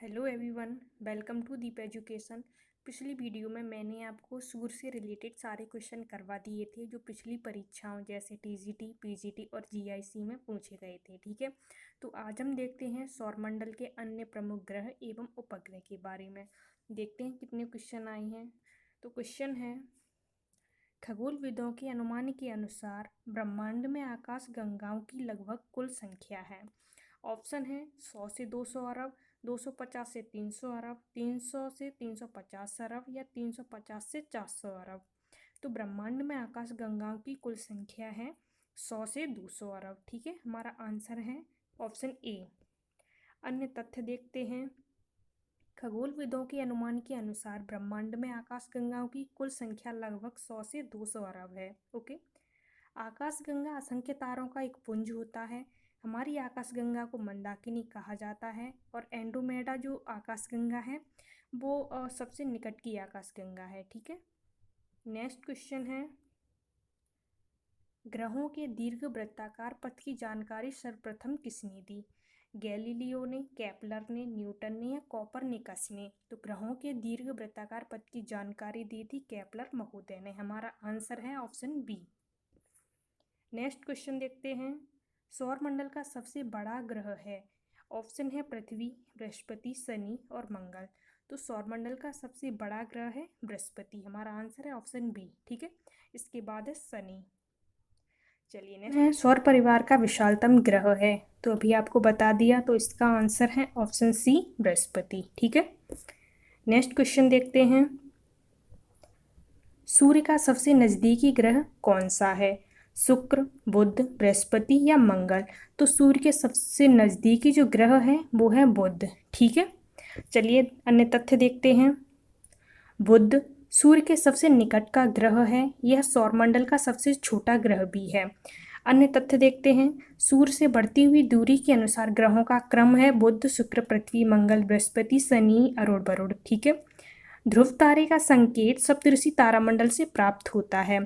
Hello everyone, welcome to Deep education. पिछली video में मैंने आपको सूर्य से रिलेटेड सारे क्वेश्चन करवा दिए थे जो पिछली परीक्षाओं जैसे टीजीटी, पीजीटी और जीआईसी में पूछे गए थे। ठीक है, तो आज हम देखते हैं सौरमंडल के अन्य प्रमुख ग्रह एवं उपग्रह के बारे में। देखते हैं कितने क्वेश्चन आए हैं। तो क्वेश्चन है, खगोलविदों के अनुमान के अनुसार ब्रह्मांड में आकाश गंगाओं की लगभग कुल संख्या है। ऑप्शन है 100 से 200 अरब, 250 से 300 अरब, 300 से 350 अरब या 350 से 400 अरब। तो ब्रह्मांड में आकाश गंगाओं की कुल संख्या है 100 से 200 अरब। ठीक है, हमारा आंसर है ऑप्शन ए। अन्य तथ्य देखते हैं, खगोलविदों के अनुमान के अनुसार ब्रह्मांड में आकाशगंगाओं की कुल संख्या लगभग 100 से 200 अरब है। ओके, आकाशगंगा असंख्य तारों का एक पुंज होता है। हमारी आकाशगंगा को मंदाकिनी कहा जाता है और एंड्रोमेडा जो आकाशगंगा है वो सबसे निकट की आकाशगंगा है। ठीक है, नेक्स्ट क्वेश्चन है, ग्रहों के दीर्घ वृत्ताकार पथ की जानकारी सर्वप्रथम किसने दी? गैलीलियो ने, केपलर ने, न्यूटन ने या कोपरनिकस ने? तो ग्रहों के दीर्घ वृत्ताकार पथ की जानकारी दी थी केपलर महोदय ने। हमारा आंसर है ऑप्शन बी। नेक्स्ट क्वेश्चन देखते हैं, सौरमंडल का सबसे बड़ा ग्रह है। ऑप्शन है पृथ्वी, बृहस्पति, शनि और मंगल। तो सौरमंडल का सबसे बड़ा ग्रह है बृहस्पति। हमारा आंसर है ऑप्शन बी। ठीक है, इसके बाद है शनि। चलिए नेक्स्ट है, सौर परिवार का विशालतम ग्रह है। तो अभी आपको बता दिया, तो इसका आंसर है ऑप्शन सी, बृहस्पति। ठीक है, नेक्स्ट क्वेश्चन देखते हैं, सूर्य का सबसे नज़दीकी ग्रह कौन सा है? शुक्र, बुध, बृहस्पति या मंगल? तो सूर्य के सबसे नज़दीकी जो ग्रह है वो है बुध। ठीक है, चलिए अन्य तथ्य देखते हैं, बुध सूर्य के सबसे निकट का ग्रह है। यह सौरमंडल का सबसे छोटा ग्रह भी है। अन्य तथ्य देखते हैं, सूर्य से बढ़ती हुई दूरी के अनुसार ग्रहों का क्रम है बुध, शुक्र, पृथ्वी, मंगल, बृहस्पति, शनि, अरुण, वरुण। ठीक है, ध्रुव तारे का संकेत सप्तऋषि तारामंडल से प्राप्त होता है।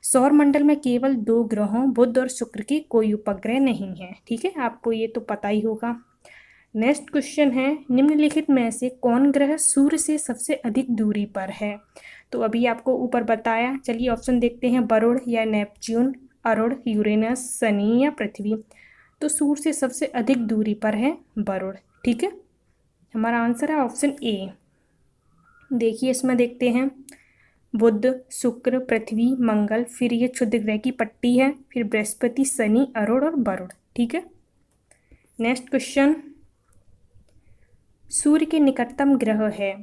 सौरमंडल में केवल 2 ग्रहों बुध और शुक्र के कोई उपग्रह नहीं है। ठीक है, आपको ये तो पता ही होगा। नेक्स्ट क्वेश्चन है, निम्नलिखित में से कौन ग्रह सूर्य से सबसे अधिक दूरी पर है? तो अभी आपको ऊपर बताया। चलिए ऑप्शन देखते हैं, वरुण या नेपच्यून, अरुण, यूरेनस, शनि या पृथ्वी? तो सूर्य से सबसे अधिक दूरी पर है वरुण। ठीक है, हमारा आंसर है ऑप्शन ए। देखिए इसमें देखते हैं, बुध, शुक्र, पृथ्वी, मंगल, फिर ये क्षुद्र ग्रह की पट्टी है, फिर बृहस्पति, शनि, अरुण और वरुण। ठीक है, नेक्स्ट क्वेश्चन, सूर्य के निकटतम ग्रह है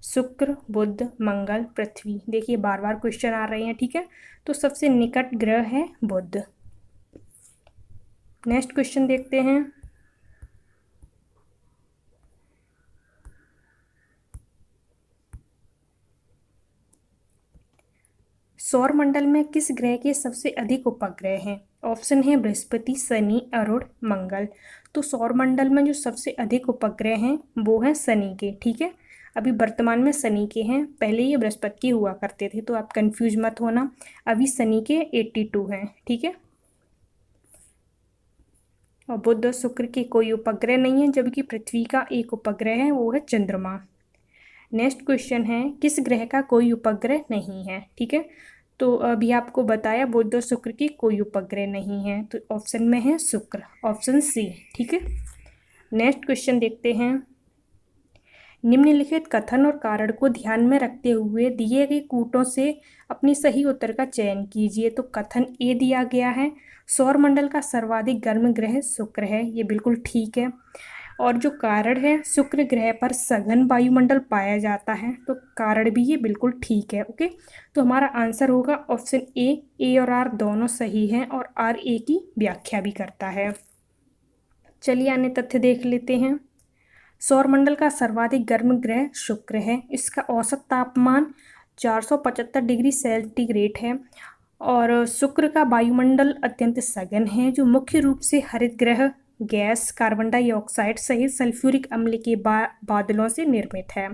शुक्र, बुध, मंगल, पृथ्वी? देखिए बार बार क्वेश्चन आ रहे हैं। ठीक है, तो सबसे निकट ग्रह है बुध। नेक्स्ट क्वेश्चन देखते हैं, सौरमंडल में किस ग्रह के सबसे अधिक उपग्रह हैं? ऑप्शन है बृहस्पति, शनि, अरुण, मंगल। तो सौरमंडल में जो सबसे अधिक उपग्रह हैं वो हैं शनि के। ठीक है, अभी वर्तमान में शनि के हैं, पहले ये बृहस्पति के हुआ करते थे, तो आप कंफ्यूज मत होना। अभी शनि के 82 हैं। ठीक है, और बुध और शुक्र के कोई उपग्रह नहीं है, जबकि पृथ्वी का एक उपग्रह है, वो है चंद्रमा। नेक्स्ट क्वेश्चन है, किस ग्रह का कोई उपग्रह नहीं है? ठीक है, तो अभी आपको बताया बुध और शुक्र की कोई उपग्रह नहीं है, तो ऑप्शन में है शुक्र, ऑप्शन सी। ठीक है, नेक्स्ट क्वेश्चन देखते हैं, निम्नलिखित कथन और कारण को ध्यान में रखते हुए दिए गए कूटों से अपनी सही उत्तर का चयन कीजिए। तो कथन ए दिया गया है, सौरमंडल का सर्वाधिक गर्म ग्रह शुक्र है, ये बिल्कुल ठीक है। और जो कारण है, शुक्र ग्रह पर सघन वायुमंडल पाया जाता है, तो कारण भी ये बिल्कुल ठीक है। ओके, तो हमारा आंसर होगा ऑप्शन ए और आर दोनों सही हैं और आर ए की व्याख्या भी करता है। चलिए अन्य तथ्य देख लेते हैं, सौरमंडल का सर्वाधिक गर्म ग्रह शुक्र है। इसका औसत तापमान 475 डिग्री सेंटीग्रेड है और शुक्र का वायुमंडल अत्यंत सघन है, जो मुख्य रूप से हरित ग्रह, गैस, कार्बन डाइऑक्साइड सहित सल्फ्यूरिक अम्ल के बादलों से निर्मित है।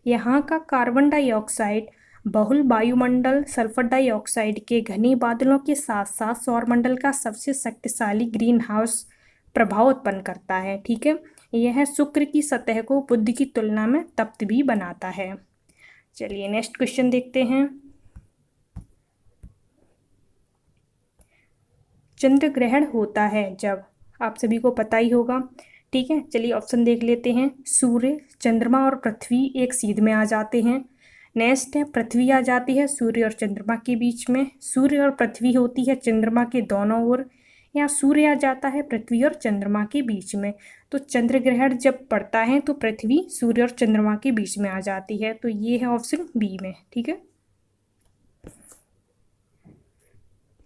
यहाँ का कार्बन डाइऑक्साइड बहुल वायुमंडल सल्फर डाइऑक्साइड के घने बादलों के साथ साथ सौरमंडल का सबसे शक्तिशाली ग्रीन हाउस प्रभाव उत्पन्न करता है। ठीक है, यह शुक्र की सतह को बुध की तुलना में तप्त भी बनाता है। चलिए नेक्स्ट क्वेश्चन देखते हैं। चंद्र ग्रहण होता है जब, आप सभी को पता ही होगा, ठीक है। चलिए ऑप्शन देख लेते हैं। सूर्य, चंद्रमा और पृथ्वी एक सीध में आ जाते हैं। नेक्स्ट है पृथ्वी आ जाती है सूर्य और चंद्रमा के बीच में। सूर्य और पृथ्वी होती है चंद्रमा के दोनों ओर। या सूर्य आ जाता है पृथ्वी और चंद्रमा के बीच में। तो चंद्र ग्रहण जब पड़ता है तो पृथ्वी सूर्य और चंद्रमा के बीच में आ जाती है। तो ये है ऑप्शन बी में, ठीक है।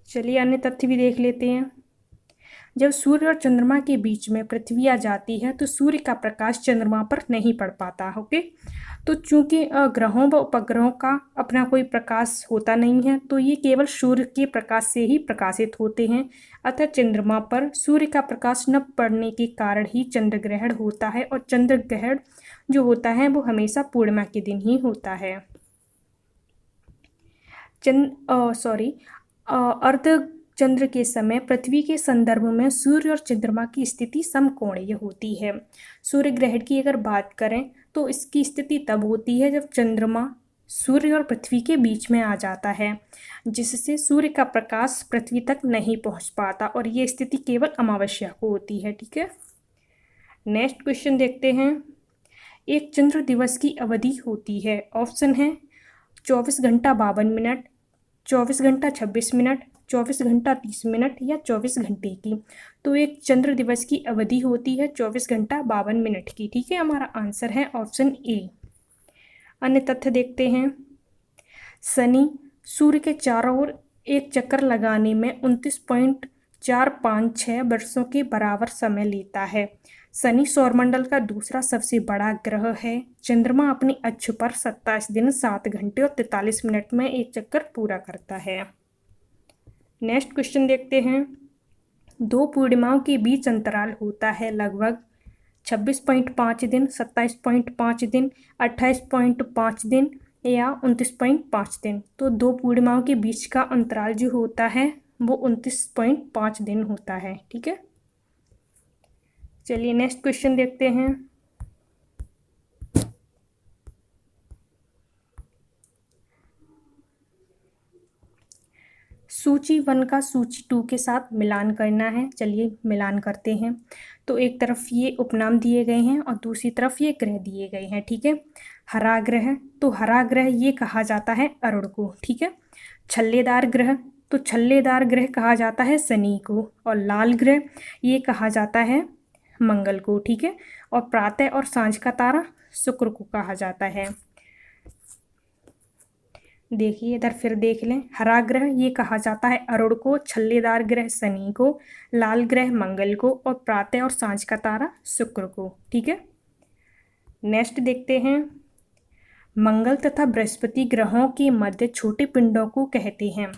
चलिए अन्य तथ्य भी देख लेते हैं। जब सूर्य और चंद्रमा के बीच में पृथ्वी आ जाती है तो सूर्य का प्रकाश चंद्रमा पर नहीं पड़ पाता। ओके, तो चूंकि ग्रहों व उपग्रहों का अपना कोई प्रकाश होता नहीं है तो ये केवल सूर्य के प्रकाश से ही प्रकाशित होते हैं। अतः चंद्रमा पर सूर्य का प्रकाश न पड़ने के कारण ही चंद्र ग्रहण होता है। और चंद्र ग्रहण जो होता है वो हमेशा पूर्णिमा के दिन ही होता है। अर्ध चंद्र के समय पृथ्वी के संदर्भ में सूर्य और चंद्रमा की स्थिति समकोणीय होती है। सूर्य ग्रहण की अगर बात करें तो इसकी स्थिति तब होती है जब चंद्रमा सूर्य और पृथ्वी के बीच में आ जाता है, जिससे सूर्य का प्रकाश पृथ्वी तक नहीं पहुंच पाता, और ये स्थिति केवल अमावस्या को होती है, ठीक है। नेक्स्ट क्वेश्चन देखते हैं। एक चंद्र दिवस की अवधि होती है। ऑप्शन है 24 घंटा 52 मिनट, 24 घंटा 26 मिनट, 24 घंटा 30 मिनट या 24 घंटे की। तो एक चंद्र दिवस की अवधि होती है 24 घंटा 52 मिनट की, ठीक है। हमारा आंसर है ऑप्शन ए। अन्य तथ्य देखते हैं। शनि सूर्य के चारों ओर एक चक्कर लगाने में 29.456 वर्षों के बराबर समय लेता है। शनि सौरमंडल का दूसरा सबसे बड़ा ग्रह है। चंद्रमा अपनी अक्ष पर 27 दिन 7 घंटे और 43 मिनट में एक चक्कर पूरा करता है। नेक्स्ट क्वेश्चन देखते हैं। दो पूर्णिमाओं के बीच अंतराल होता है लगभग 26.5 दिन, 27.5 दिन, 28.5 दिन या 29.5 दिन। तो दो पूर्णिमाओं के बीच का अंतराल जो होता है वो 29.5 दिन होता है, ठीक है। चलिए नेक्स्ट क्वेश्चन देखते हैं। सूची 1 का सूची 2 के साथ मिलान करना है। चलिए मिलान करते हैं। तो एक तरफ ये उपनाम दिए गए हैं और दूसरी तरफ ये ग्रह दिए गए हैं, ठीक है। हरा ग्रह, तो हरा ग्रह ये कहा जाता है अरुण को, ठीक है। छल्लेदार ग्रह, तो छल्लेदार ग्रह कहा जाता है शनि को। और लाल ग्रह ये कहा जाता है मंगल को, ठीक है। और प्रातः और सांझ का तारा शुक्र को कहा जाता है। देखिए इधर फिर देख लें। हरा ग्रह ये कहा जाता है अरुण को, छल्लेदार ग्रह शनि को, लाल ग्रह मंगल को और प्रातः और सांझ का तारा शुक्र को, ठीक है। नेक्स्ट देखते हैं। मंगल तथा बृहस्पति ग्रहों के मध्य छोटे पिंडों को कहते हैं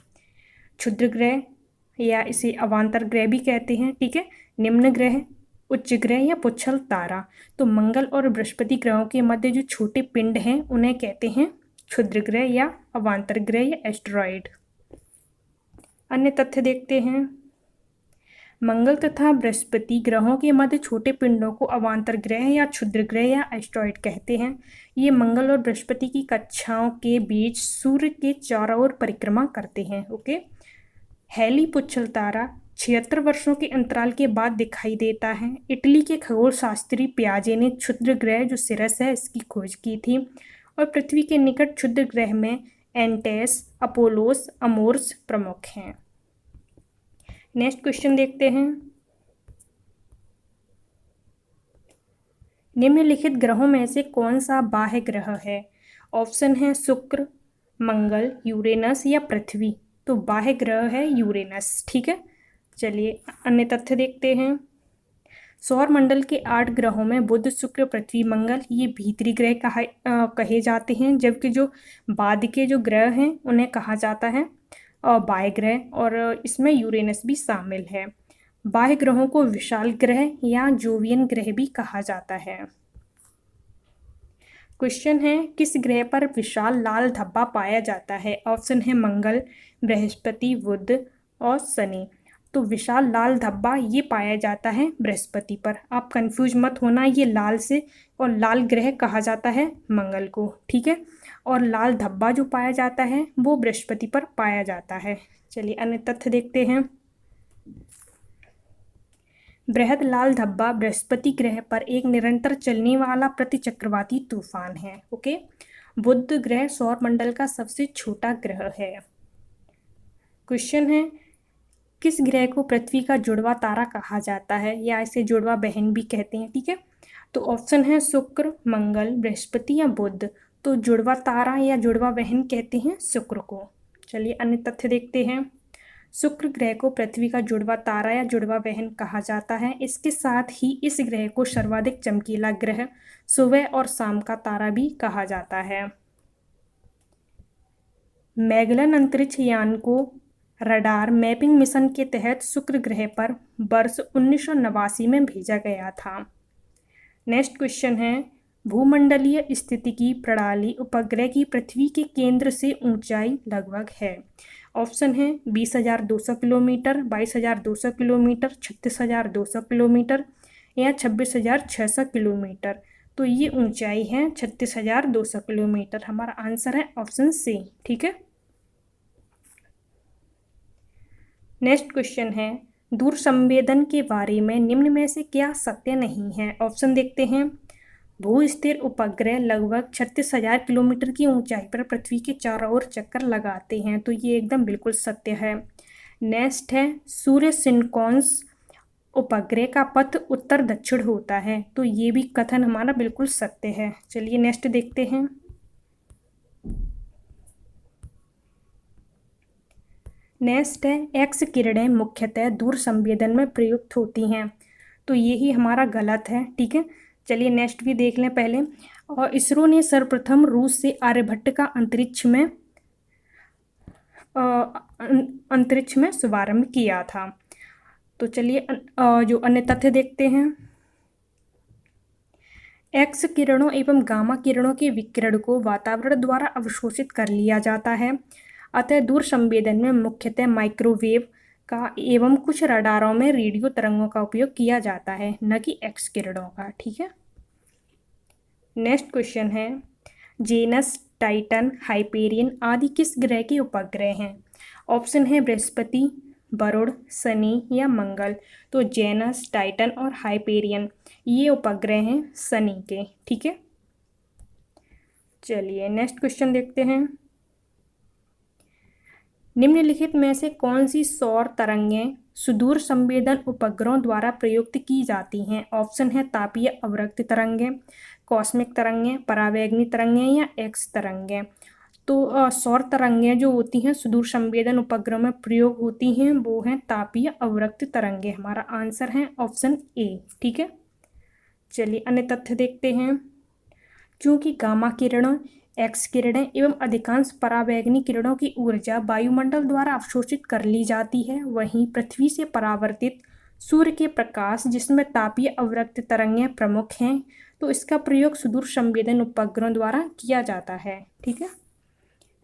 क्षुद्र ग्रह या इसे अवांतर ग्रह भी कहते हैं, ठीक है। निम्न ग्रह, उच्च ग्रह या पुच्छल तारा। तो मंगल और बृहस्पति ग्रहों के मध्य जो छोटे पिंड हैं उन्हें कहते हैं क्षुद्र ग्रह या अवांतर ग्रह या एस्टेरॉयड। अन्य तथ्य देखते हैं। मंगल तथा बृहस्पति ग्रहों के मध्य छोटे पिंडों को अवांतर ग्रह या क्षुद्र ग्रह या एस्टेरॉयड कहते हैं। ये मंगल और बृहस्पति की कक्षाओं के बीच सूर्य के चारों ओर परिक्रमा करते हैं, ओके। हैली पुच्छल तारा 76 वर्षों के अंतराल के बाद दिखाई देता है। इटली के खगोल शास्त्री पियाजे ने क्षुद्र ग्रह जो सिरस है इसकी खोज की थी। और पृथ्वी के निकट क्षुद्र ग्रह में एंटेस, अपोलोस, अमोर्स प्रमुख हैं। नेक्स्ट क्वेश्चन देखते हैं। निम्नलिखित ग्रहों में से कौन सा बाह्य ग्रह है? ऑप्शन है शुक्र, मंगल, यूरेनस या पृथ्वी। तो बाह्य ग्रह है यूरेनस, ठीक है। चलिए अन्य तथ्य देखते हैं। सौर मंडल के 8 ग्रहों में बुध, शुक्र, पृथ्वी, मंगल ये भीतरी ग्रह कहे जाते हैं, जबकि जो बाद के जो ग्रह हैं उन्हें कहा जाता है बाह्य ग्रह, और इसमें यूरेनस भी शामिल है। बाह्य ग्रहों को विशाल ग्रह या जोवियन ग्रह भी कहा जाता है। क्वेश्चन है किस ग्रह पर विशाल लाल धब्बा पाया जाता है? ऑप्शन है मंगल, बृहस्पति, बुध और शनि। तो विशाल लाल धब्बा ये पाया जाता है बृहस्पति पर। आप कंफ्यूज मत होना, ये लाल से और लाल ग्रह कहा जाता है मंगल को, ठीक है। और लाल धब्बा जो पाया जाता है वो बृहस्पति पर पाया जाता है। चलिए अन्य तथ्य देखते हैं। बृहद लाल धब्बा बृहस्पति ग्रह पर एक निरंतर चलने वाला प्रतिचक्रवाती तूफान है। ओके, बुध ग्रह सौर मंडल का सबसे छोटा ग्रह है। क्वेश्चन है, किस ग्रह को पृथ्वी का जुड़वा तारा कहा जाता है या इसे जुड़वा बहन भी कहते हैं, ठीक है। तो ऑप्शन है शुक्र, मंगल, बृहस्पति या बुध। तो जुड़वा तारा या जुड़वा बहन कहते हैं शुक्र को। चलिए अन्य तथ्य देखते हैं। शुक्र ग्रह को पृथ्वी का जुड़वा तारा या जुड़वा बहन कहा जाता है। इसके साथ ही इस ग्रह को सर्वाधिक चमकीला ग्रह, सुबह और शाम का तारा भी कहा जाता है। मैगलन अंतरिक्ष यान को रडार मैपिंग मिशन के तहत शुक्र ग्रह पर वर्ष 1989 में भेजा गया था। नेक्स्ट क्वेश्चन है, भूमंडलीय स्थितिकी प्रणाली उपग्रह की पृथ्वी के केंद्र से ऊंचाई लगभग है। ऑप्शन है 20,200 किलोमीटर, 22,200 किलोमीटर, 36,200 किलोमीटर या 26,600 किलोमीटर। तो ये ऊंचाई है 36,200 किलोमीटर। हमारा आंसर है ऑप्शन सी, ठीक है। नेक्स्ट क्वेश्चन है, दूर संवेदन के बारे में निम्न में से क्या सत्य नहीं है। ऑप्शन देखते हैं। भू स्थिर उपग्रह लगभग 36,000 किलोमीटर की ऊंचाई पर पृथ्वी के चारों ओर चक्कर लगाते हैं। तो ये एकदम बिल्कुल सत्य है। नेक्स्ट है, सूर्य सिंक्रोनस उपग्रह का पथ उत्तर दक्षिण होता है। तो ये भी कथन हमारा बिल्कुल सत्य है। चलिए नेक्स्ट देखते हैं। नेक्स्ट है, एक्स किरणें मुख्यतः दूर संवेदन में प्रयुक्त होती हैं। तो ये ही हमारा गलत है, ठीक है। चलिए नेक्स्ट भी देख लें पहले। और इसरो ने सर्वप्रथम रूस से आर्यभट्ट का अंतरिक्ष में शुभारंभ किया था। तो चलिए जो अन्य तथ्य देखते हैं। एक्स किरणों एवं गामा किरणों के विकिरण को वातावरण द्वारा अवशोषित कर लिया जाता है। अतः दूर संवेदन में मुख्यतः माइक्रोवेव का एवं कुछ रडारों में रेडियो तरंगों का उपयोग किया जाता है, न कि एक्स किरणों का, ठीक है। नेक्स्ट क्वेश्चन है, जेनस, टाइटन, हाइपेरियन आदि किस ग्रह के उपग्रह हैं। ऑप्शन है बृहस्पति, वरुण, शनि या मंगल। तो जेनस, टाइटन और हाइपेरियन ये उपग्रह हैं शनि के, ठीक है। चलिए नेक्स्ट क्वेश्चन देखते हैं। निम्नलिखित में से कौन सी सौर तरंगें सुदूर संवेदन उपग्रहों द्वारा प्रयुक्त की जाती हैं। ऑप्शन है तापीय अवरक्त तरंगें, कॉस्मिक तरंगें, परावैंगनी तरंगें या एक्स तरंगें। तो सौर तरंगें जो होती हैं सुदूर संवेदन उपग्रह में प्रयोग होती हैं वो हैं तापीय अवरक्त तरंगें। हमारा आंसर है ऑप्शन ए, ठीक है। चलिए अन्य तथ्य देखते हैं। क्योंकि गामा किरणों, एक्स किरणें एवं अधिकांश परावैंगनी किरणों की ऊर्जा वायुमंडल द्वारा अवशोषित कर ली जाती है, वहीं पृथ्वी से परावर्तित सूर्य के प्रकाश जिसमें तापीय अवरक्त तरंगें प्रमुख हैं, तो इसका प्रयोग सुदूर संवेदन उपग्रहों द्वारा किया जाता है, ठीक है।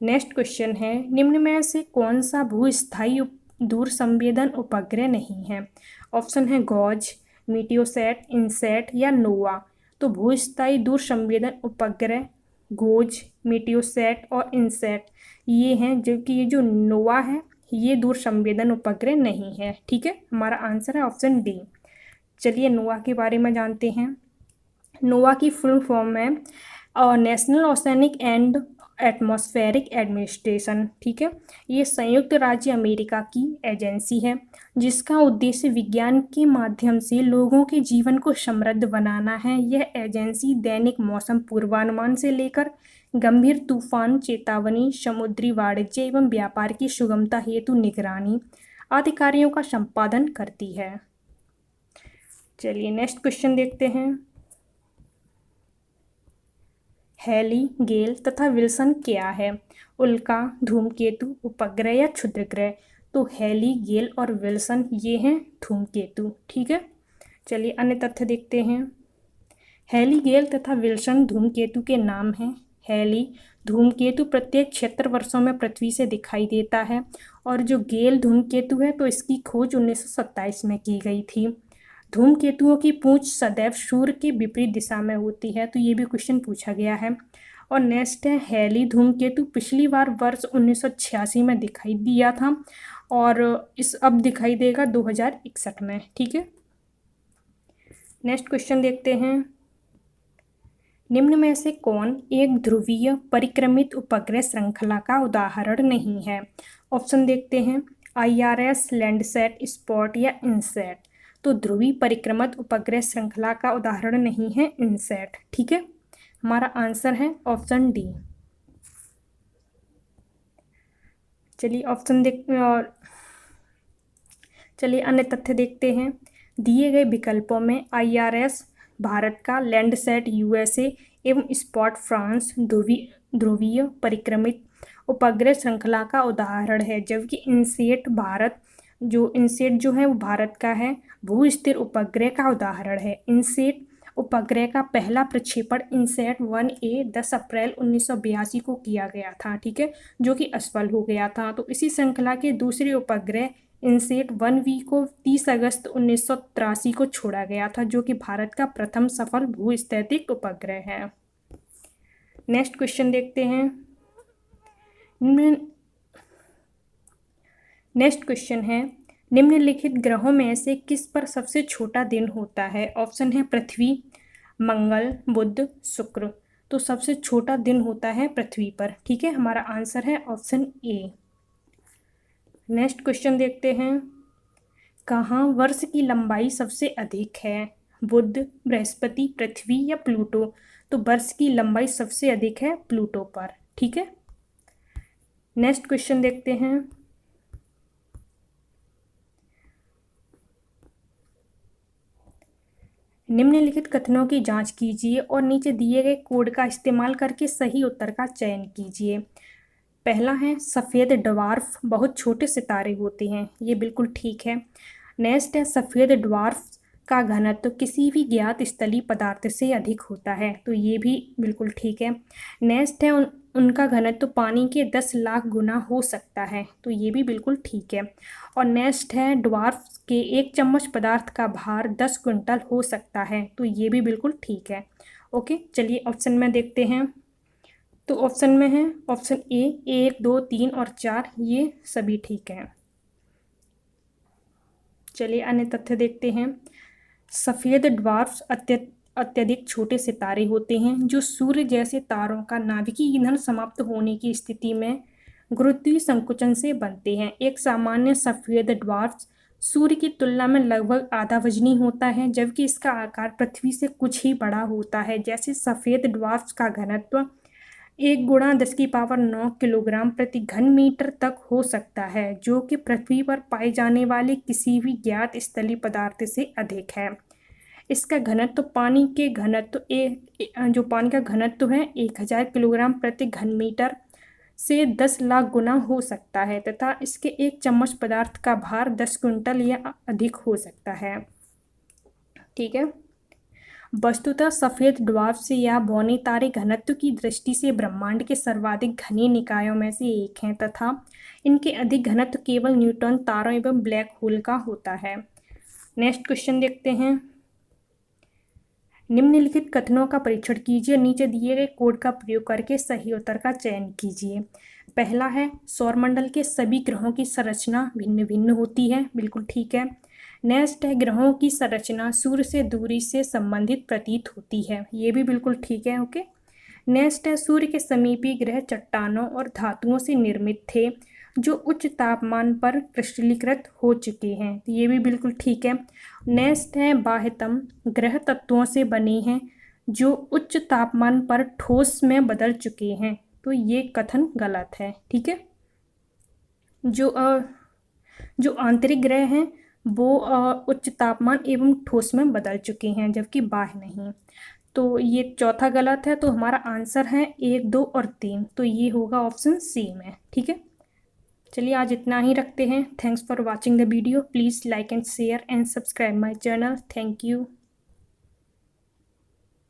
नेक्स्ट क्वेश्चन है, निम्न में से कौन सा भूस्थायी दूर संवेदन उपग्रह नहीं है। ऑप्शन है गॉज, मीटियोसैट, इनसैट या नोवा। तो भूस्थायी दूर संवेदन उपग्रह गोज, मीटियोसैट और इनसैट ये हैं, जबकि ये जो नोवा है ये दूर संवेदन उपग्रह नहीं है, ठीक है। हमारा आंसर है ऑप्शन डी। चलिए नोवा के बारे में जानते हैं। नोवा की फुल फॉर्म है national oceanic and atmospheric administration, ठीक है। ये संयुक्त राज्य अमेरिका की एजेंसी है जिसका उद्देश्य विज्ञान के माध्यम से लोगों के जीवन को समृद्ध बनाना है। यह एजेंसी दैनिक मौसम पूर्वानुमान से लेकर गंभीर तूफान चेतावनी, समुद्री वाणिज्य एवं व्यापार की सुगमता हेतु निगरानी आदि कार्यों का संपादन करती है। चलिए नेक्स्ट क्वेश्चन देखते हैं। हैली, गेल तथा विल्सन क्या है। उल्का, धूमकेतु, उपग्रह या क्षुद्रग्रह। तो हैली, गेल और विल्सन ये हैं धूमकेतु, ठीक है। चलिए अन्य तथ्य देखते हैं। हैली, गेल तथा विल्सन धूमकेतु के नाम हैं। हैली धूमकेतु प्रत्येक 76 वर्षों में पृथ्वी से दिखाई देता है। और जो गेल धूमकेतु है तो इसकी खोज 1927 में की गई थी। धूमकेतुओं की पूंछ सदैव सूर्य के विपरीत दिशा में होती है, तो ये भी क्वेश्चन पूछा गया है। और नेक्स्ट है हैली धूमकेतु पिछली बार वर्ष 1986 में दिखाई दिया था और इस अब दिखाई देगा 2061 में। ठीक है, नेक्स्ट क्वेश्चन देखते हैं। निम्न में से कौन एक ध्रुवीय परिक्रमित उपग्रह श्रृंखला का उदाहरण नहीं है? ऑप्शन देखते हैं, IRS, लैंडसैट, स्पॉट या इनसैट। तो ध्रुवीय परिक्रमित उपग्रह श्रृंखला का उदाहरण नहीं है इनसैट। ठीक है, हमारा आंसर है ऑप्शन डी। चलिए ऑप्शन देखते और चलिए अन्य तथ्य देखते हैं। दिए गए विकल्पों में IRS भारत का, लैंडसैट USA एवं स्पॉट फ्रांस ध्रुवीय परिक्रमित उपग्रह श्रृंखला का उदाहरण है, जबकि इनसेट जो है वो भारत का है, भू स्थिर उपग्रह का उदाहरण है। इनसेट उपग्रह का पहला प्रक्षेपण इनसेट 1A 10 अप्रैल 1982 को किया गया था। ठीक है, जो कि असफल हो गया था। तो इसी श्रृंखला के दूसरे उपग्रह इनसेट 1V को 30 अगस्त 1983 को छोड़ा गया था, जो कि भारत का प्रथम सफल भूस्थैतिक उपग्रह है। नेक्स्ट क्वेश्चन देखते हैं। नेक्स्ट क्वेश्चन है, निम्नलिखित ग्रहों में से किस पर सबसे छोटा दिन होता है? ऑप्शन है पृथ्वी, मंगल, बुध, शुक्र। तो सबसे छोटा दिन होता है पृथ्वी पर। ठीक है, हमारा आंसर है ऑप्शन ए। नेक्स्ट क्वेश्चन देखते हैं। कहाँ वर्ष की लंबाई सबसे अधिक है? बुध, बृहस्पति, पृथ्वी या प्लूटो? तो वर्ष की लंबाई सबसे अधिक है प्लूटो पर। ठीक है, नेक्स्ट क्वेश्चन देखते हैं। निम्नलिखित कथनों की जांच कीजिए और नीचे दिए गए कोड का इस्तेमाल करके सही उत्तर का चयन कीजिए। पहला है सफ़ेद ड्वार्फ बहुत छोटे सितारे होते हैं, ये बिल्कुल ठीक है। नेक्स्ट है सफ़ेद ड्वार्फ का घनत्व किसी भी ज्ञात स्थलीय पदार्थ से अधिक होता है, तो ये भी बिल्कुल ठीक है। नेक्स्ट है उनका घनत्व पानी के 10 लाख गुना हो सकता है, तो ये भी बिल्कुल ठीक है। और नेक्स्ट है ड्वार्फ के 1 चम्मच पदार्थ का भार 10 क्विंटल हो सकता है, तो ये भी बिल्कुल ठीक है। ओके, चलिए ऑप्शन में देखते हैं। तो ऑप्शन में है ऑप्शन ए 1, 2, 3 और 4, ये सभी ठीक हैं। चलिए अन्य तथ्य देखते हैं। सफ़ेद ड्वार्फ्स अत्यधिक छोटे सितारे होते हैं जो सूर्य जैसे तारों का नाभिकीय ईंधन समाप्त होने की स्थिति में गुरुत्वीय संकुचन से बनते हैं। एक सामान्य सफ़ेद ड्वार्फ सूर्य की तुलना में लगभग आधा वजनी होता है, जबकि इसका आकार पृथ्वी से कुछ ही बड़ा होता है। जैसे सफ़ेद ड्वार्फ का घनत्व 1 × 10⁹ किलोग्राम प्रति घन मीटर तक हो सकता है, जो कि पृथ्वी पर पाए जाने वाले किसी भी ज्ञात स्थलीय पदार्थ से अधिक है। इसका घनत्व पानी का घनत्व है 1000 किलोग्राम प्रति घन मीटर से 10 लाख गुना हो सकता है तथा इसके 1 चम्मच पदार्थ का भार 10 क्विंटल या अधिक हो सकता है। ठीक है, वस्तुतः सफ़ेद ड्वार्फ या बौने तारे घनत्व की दृष्टि से ब्रह्मांड के सर्वाधिक घने निकायों में से एक हैं तथा इनके अधिक घनत्व केवल न्यूट्रॉन तारों एवं ब्लैक होल का होता है। नेक्स्ट क्वेश्चन देखते हैं। निम्नलिखित कथनों का परीक्षण कीजिए, नीचे दिए गए कोड का प्रयोग करके सही उत्तर का चयन कीजिए। पहला है सौरमंडल के सभी ग्रहों की संरचना भिन्न भिन्न होती है, बिल्कुल ठीक है। नेक्स्ट है ग्रहों की संरचना सूर्य से दूरी से संबंधित प्रतीत होती है, ये भी बिल्कुल ठीक है। ओके, नेक्स्ट है सूर्य के समीपी ग्रह चट्टानों और धातुओं से निर्मित थे जो उच्च तापमान पर क्रिस्टलीकृत हो चुके हैं, ये भी बिल्कुल ठीक है। नेक्स्ट है बाह्यतम ग्रह तत्वों से बने हैं जो उच्च तापमान पर ठोस में बदल चुके हैं, तो ये कथन गलत है। ठीक है, जो आंतरिक ग्रह हैं वो उच्च तापमान एवं ठोस में बदल चुके हैं, जबकि बाह्य नहीं, तो ये चौथा गलत है। तो हमारा आंसर है 1, 2 और 3, तो ये होगा ऑप्शन सी में। ठीक है, चलिए आज इतना ही रखते हैं। Thanks for watching the video. Please like and share and subscribe my channel. Thank you.